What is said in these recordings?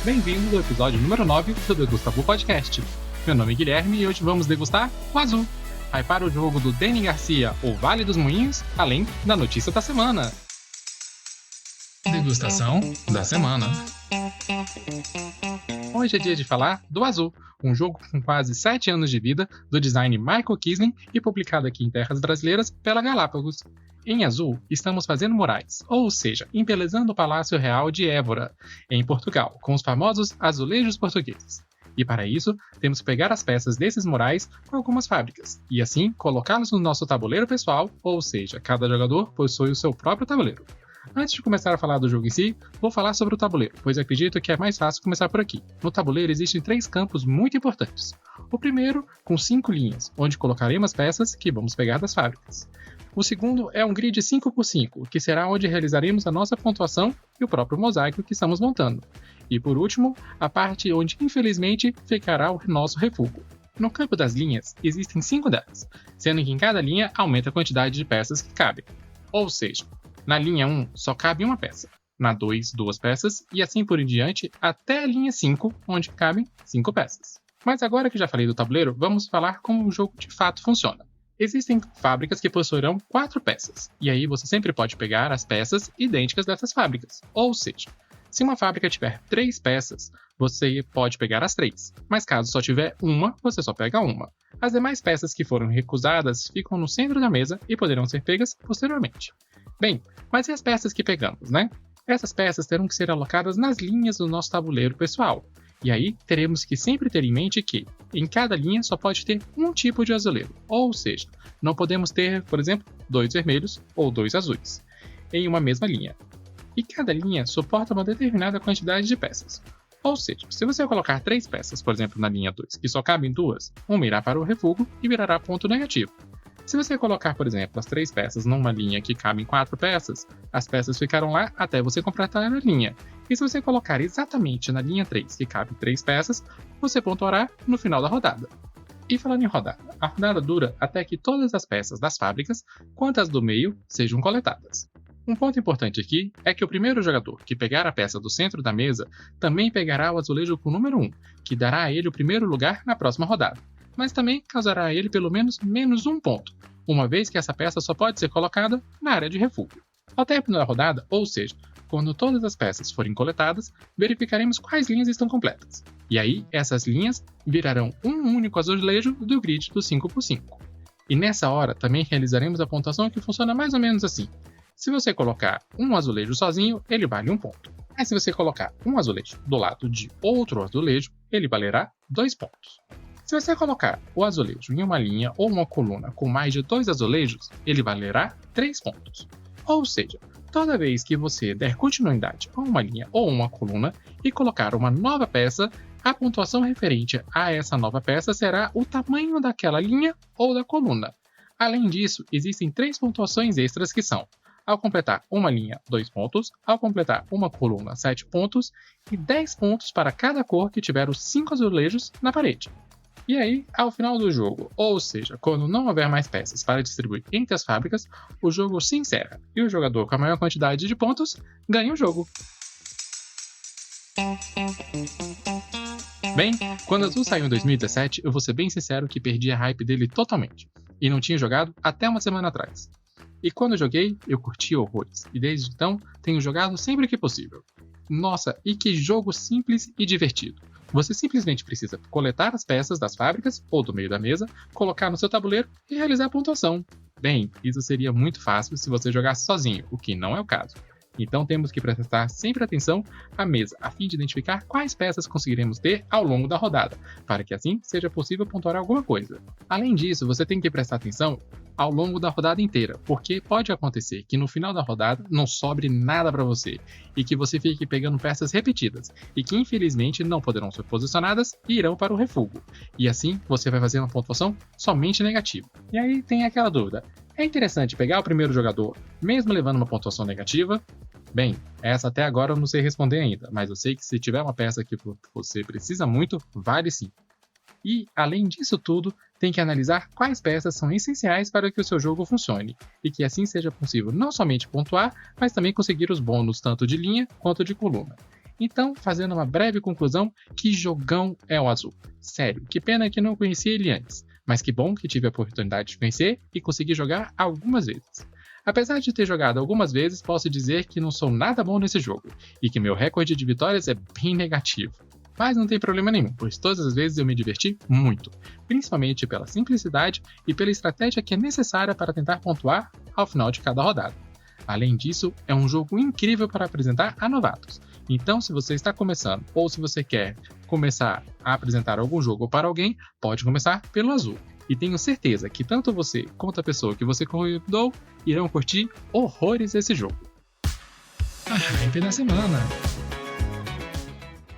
Bem-vindos ao episódio número 9 do Degustabu Podcast. Meu nome é Guilherme e hoje vamos degustar o Azul. Hypar o jogo do Deni Garcia, O Vale dos Moinhos, além da notícia da semana. Degustação da semana. Hoje é dia de falar do Azul, um jogo com quase 7 anos de vida do design Michael Kisling e publicado aqui em terras brasileiras pela Galápagos. Em Azul, estamos fazendo murais, ou seja, embelezando o Palácio Real de Évora, em Portugal, com os famosos azulejos portugueses. E para isso, temos que pegar as peças desses murais com algumas fábricas, e assim colocá-los no nosso tabuleiro pessoal, ou seja, cada jogador possui o seu próprio tabuleiro. Antes de começar a falar do jogo em si, vou falar sobre o tabuleiro, pois acredito que é mais fácil começar por aqui. No tabuleiro existem 3 campos muito importantes. O primeiro, com 5 linhas, onde colocaremos peças que vamos pegar das fábricas. O segundo é um grid 5x5, que será onde realizaremos a nossa pontuação e o próprio mosaico que estamos montando. E por último, a parte onde infelizmente ficará o nosso refúgio. No campo das linhas, existem 5 delas, sendo que em cada linha aumenta a quantidade de peças que cabem. Ou seja, na linha 1 só cabe uma peça, na 2, 2 peças e assim por em diante até a linha 5, onde cabem 5 peças. Mas agora que já falei do tabuleiro, vamos falar como o jogo de fato funciona. Existem fábricas que possuirão 4 peças, e aí você sempre pode pegar as peças idênticas dessas fábricas. Ou seja, se uma fábrica tiver 3 peças, você pode pegar as 3, mas caso só tiver uma, você só pega uma. As demais peças que foram recusadas ficam no centro da mesa e poderão ser pegas posteriormente. Bem, mas e as peças que pegamos, né? Essas peças terão que ser alocadas nas linhas do nosso tabuleiro pessoal. E aí, teremos que sempre ter em mente que, em cada linha só pode ter um tipo de azulejo, ou seja, não podemos ter, por exemplo, 2 vermelhos ou 2 azuis, em uma mesma linha. E cada linha suporta uma determinada quantidade de peças. Ou seja, se você colocar 3 peças, por exemplo, na linha 2, que só cabem 2, uma irá para o refúgio e virará ponto negativo. Se você colocar, por exemplo, as 3 peças numa linha que cabem 4 peças, as peças ficarão lá até você completar a linha. E se você colocar exatamente na linha 3, que cabe 3 peças, você pontuará no final da rodada. E falando em rodada, a rodada dura até que todas as peças das fábricas, quanto as do meio, sejam coletadas. Um ponto importante aqui é que o primeiro jogador que pegar a peça do centro da mesa também pegará o azulejo com o número 1, que dará a ele o primeiro lugar na próxima rodada, mas também causará a ele pelo menos -1 ponto, uma vez que essa peça só pode ser colocada na área de refúgio. Ao término da rodada, ou seja, quando todas as peças forem coletadas, verificaremos quais linhas estão completas. E aí, essas linhas virarão um único azulejo do grid do 5x5. E nessa hora, também realizaremos a pontuação que funciona mais ou menos assim. Se você colocar um azulejo sozinho, ele vale 1 ponto. Mas se você colocar um azulejo do lado de outro azulejo, ele valerá 2 pontos. Se você colocar o azulejo em uma linha ou uma coluna com mais de 2 azulejos, ele valerá 3 pontos. Ou seja, toda vez que você der continuidade a uma linha ou uma coluna e colocar uma nova peça, a pontuação referente a essa nova peça será o tamanho daquela linha ou da coluna. Além disso, existem 3 pontuações extras que são: ao completar uma linha, 2 pontos, ao completar uma coluna, 7 pontos e 10 pontos para cada cor que tiver os 5 azulejos na parede. E aí, ao final do jogo, ou seja, quando não houver mais peças para distribuir entre as fábricas, o jogo se encerra e o jogador com a maior quantidade de pontos ganha o jogo. Bem, quando o Azul saiu em 2017, eu vou ser bem sincero que perdi a hype dele totalmente, e não tinha jogado até uma semana atrás. E quando eu joguei, eu curti horrores, e desde então tenho jogado sempre que possível. Nossa, e que jogo simples e divertido! Você simplesmente precisa coletar as peças das fábricas ou do meio da mesa, colocar no seu tabuleiro e realizar a pontuação. Bem, isso seria muito fácil se você jogasse sozinho, o que não é o caso. Então temos que prestar sempre atenção à mesa, a fim de identificar quais peças conseguiremos ter ao longo da rodada, para que assim seja possível pontuar alguma coisa. Além disso, você tem que prestar atenção ao longo da rodada inteira, porque pode acontecer que no final da rodada não sobre nada para você, e que você fique pegando peças repetidas, e que infelizmente não poderão ser posicionadas e irão para o refúgio. E assim você vai fazer uma pontuação somente negativa. E aí tem aquela dúvida: é interessante pegar o primeiro jogador mesmo levando uma pontuação negativa? Bem, essa até agora eu não sei responder ainda, mas eu sei que se tiver uma peça que você precisa muito, vale sim. E, além disso tudo, tem que analisar quais peças são essenciais para que o seu jogo funcione, e que assim seja possível não somente pontuar, mas também conseguir os bônus tanto de linha quanto de coluna. Então, fazendo uma breve conclusão, que jogão é o Azul. Sério, que pena que não conhecia ele antes, mas que bom que tive a oportunidade de conhecer e consegui jogar algumas vezes. Apesar de ter jogado algumas vezes, posso dizer que não sou nada bom nesse jogo, e que meu recorde de vitórias é bem negativo. Mas não tem problema nenhum, pois todas as vezes eu me diverti muito, principalmente pela simplicidade e pela estratégia que é necessária para tentar pontuar ao final de cada rodada. Além disso, é um jogo incrível para apresentar a novatos. Então, se você está começando ou se você quer começar a apresentar algum jogo para alguém, pode começar pelo Azul. E tenho certeza que tanto você quanto a pessoa que você convidou irão curtir horrores esse jogo. A hype da semana.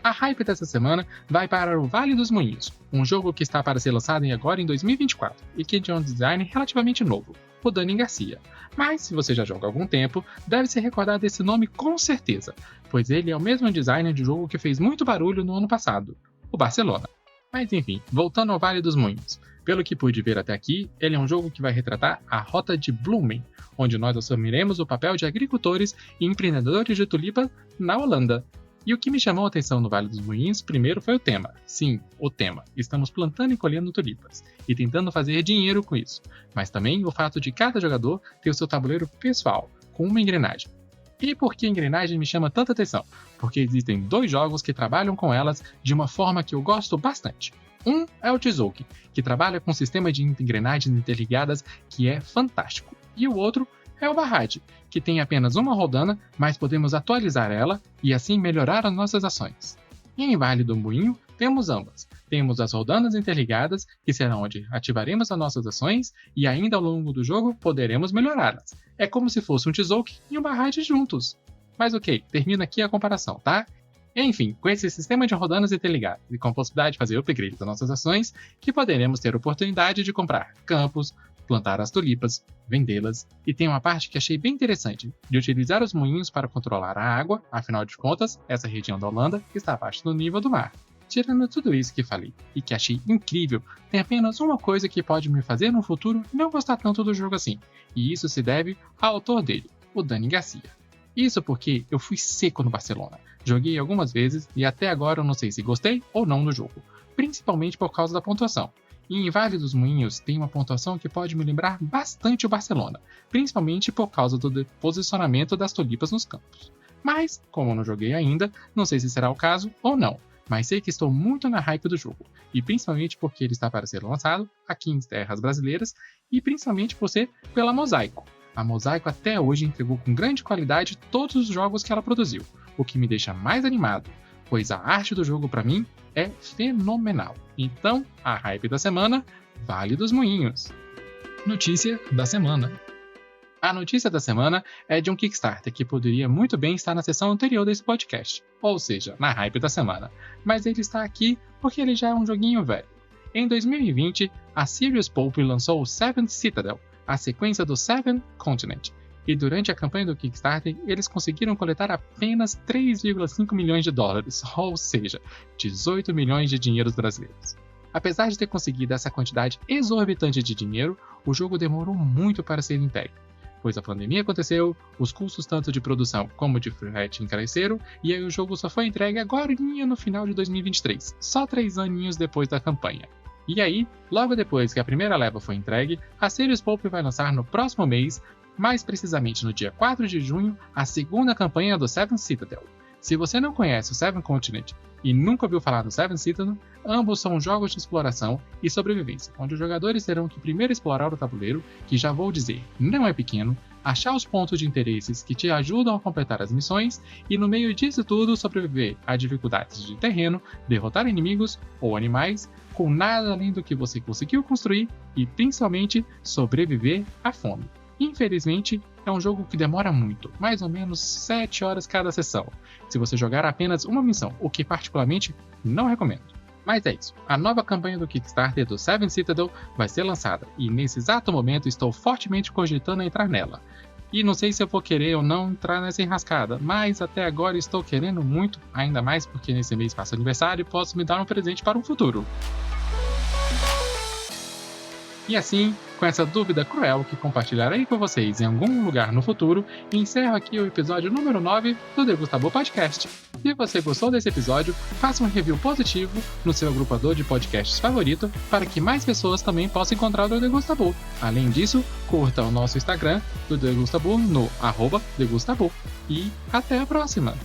A hype dessa semana vai para o Vale dos Moinhos, um jogo que está para ser lançado agora em 2024 e que tem um design relativamente novo, o Dani Garcia. Mas se você já joga há algum tempo, deve se recordar desse nome com certeza, pois ele é o mesmo designer de jogo que fez muito barulho no ano passado, o Barcelona. Mas enfim, voltando ao Vale dos Moinhos. Pelo que pude ver até aqui, ele é um jogo que vai retratar a Rota de Bloemen, onde nós assumiremos o papel de agricultores e empreendedores de tulipas na Holanda. E o que me chamou a atenção no Vale dos Moinhos primeiro foi o tema. Sim, o tema. Estamos plantando e colhendo tulipas, e tentando fazer dinheiro com isso. Mas também o fato de cada jogador ter o seu tabuleiro pessoal, com uma engrenagem. E por que a engrenagem me chama tanta atenção? Porque existem 2 jogos que trabalham com elas de uma forma que eu gosto bastante. Um é o Tzolk'in, que trabalha com um sistema de engrenagens interligadas que é fantástico. E o outro é o Barrage, que tem apenas uma rodana, mas podemos atualizar ela e assim melhorar as nossas ações. E em Vale do Moinho temos ambas. Temos as rodanas interligadas, que serão onde ativaremos as nossas ações e ainda ao longo do jogo poderemos melhorá-las. É como se fosse um Tzolk'in e um Barrage juntos. Mas ok, termina aqui a comparação, tá? Enfim, com esse sistema de rodanas interligadas e com a possibilidade de fazer upgrade das nossas ações, que poderemos ter a oportunidade de comprar campos, plantar as tulipas, vendê-las, e tem uma parte que achei bem interessante, de utilizar os moinhos para controlar a água, afinal de contas, essa região da Holanda está abaixo do nível do mar. Tirando tudo isso que falei, e que achei incrível, tem apenas uma coisa que pode me fazer no futuro não gostar tanto do jogo assim, e isso se deve ao autor dele, o Dani Garcia. Isso porque eu fui seco no Barcelona, joguei algumas vezes e até agora eu não sei se gostei ou não do jogo, principalmente por causa da pontuação. E em Vale dos Moinhos tem uma pontuação que pode me lembrar bastante o Barcelona, principalmente por causa do posicionamento das tulipas nos campos. Mas, como eu não joguei ainda, não sei se será o caso ou não, mas sei que estou muito na hype do jogo, e principalmente porque ele está para ser lançado aqui em terras brasileiras, e principalmente por ser pela Mosaico. A Mosaico até hoje entregou com grande qualidade todos os jogos que ela produziu, o que me deixa mais animado, pois a arte do jogo para mim é fenomenal. Então, a hype da semana, Vale dos Moinhos. Notícia da semana. A notícia da semana é de um Kickstarter que poderia muito bem estar na seção anterior desse podcast, ou seja, na hype da semana, mas ele está aqui porque ele já é um joguinho velho. Em 2020, a Serious Pope lançou o Seventh Citadel, a sequência do Seventh Continent, e durante a campanha do Kickstarter eles conseguiram coletar apenas 3,5 milhões de dólares, ou seja, 18 milhões de dinheiros brasileiros. Apesar de ter conseguido essa quantidade exorbitante de dinheiro, o jogo demorou muito para ser entregue, pois a pandemia aconteceu, os custos tanto de produção como de frete encareceram, e aí o jogo só foi entregue agora no final de 2023, só 3 aninhos depois da campanha. E aí, logo depois que a primeira leva foi entregue, a Serious Pope vai lançar no próximo mês, mais precisamente no dia 4 de junho, a segunda campanha do Seventh Citadel. Se você não conhece o Seventh Continent e nunca ouviu falar do Seventh Citadel, ambos são jogos de exploração e sobrevivência, onde os jogadores terão que primeiro explorar o tabuleiro, que já vou dizer, não é pequeno, achar os pontos de interesses que te ajudam a completar as missões e no meio disso tudo sobreviver a dificuldades de terreno, derrotar inimigos ou animais, com nada além do que você conseguiu construir e principalmente sobreviver à fome. Infelizmente, é um jogo que demora muito, mais ou menos 7 horas cada sessão, se você jogar apenas uma missão, o que particularmente não recomendo. Mas é isso, a nova campanha do Kickstarter do Seventh Citadel vai ser lançada, e nesse exato momento estou fortemente cogitando entrar nela. E não sei se eu vou querer ou não entrar nessa enrascada, mas até agora estou querendo muito, ainda mais porque nesse mês faço aniversário e posso me dar um presente para o futuro. E assim, com essa dúvida cruel que compartilharei com vocês em algum lugar no futuro, encerro aqui o episódio número 9 do Degustabor Podcast. Se você gostou desse episódio, faça um review positivo no seu agrupador de podcasts favorito para que mais pessoas também possam encontrar o Degustabor. Além disso, curta o nosso Instagram do Degustabor no @Degustabor. E até a próxima!